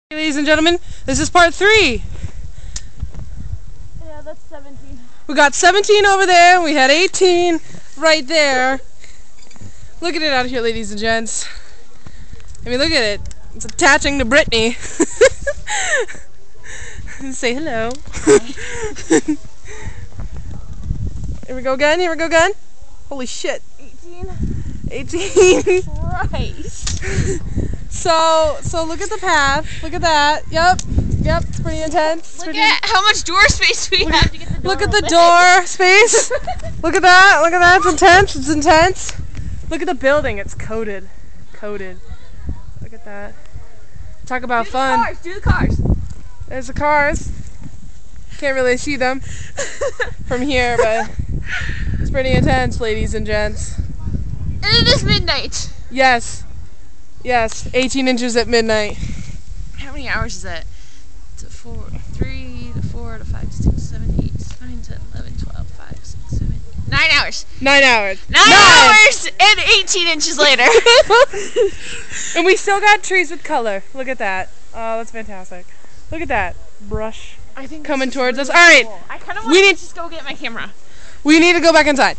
Ladies and gentlemen, this is part 3. Yeah, that's 17. We got 17 over there, we had 18 right there. Look at it out here, ladies and gents. I mean, look at it. It's attaching to Brittany. Say hello. Here we go again, here we go again. Holy shit. 18. Christ. So look at the path. Look at that. Yep, it's pretty intense. Look at how much door space we have to get the door Look at the open. door space. Look at that. It's intense. Look at the building. It's coated. Look at that. Talk about fun. Do the cars. There's the cars. Can't really see them from here, but it's pretty intense, ladies and gents. And it is midnight. Yes, 18 inches at midnight. How many hours is that? 3 to 4 to 5 to 6 7 8 9 10 11 12 5 6 7 9 hours. 9 hours. 9 hours and 18 inches later. And we still got trees with color. Look at that. Oh, that's fantastic. Look at that brush coming towards us. All right, I kind of want to just go get my camera. We need to go back inside.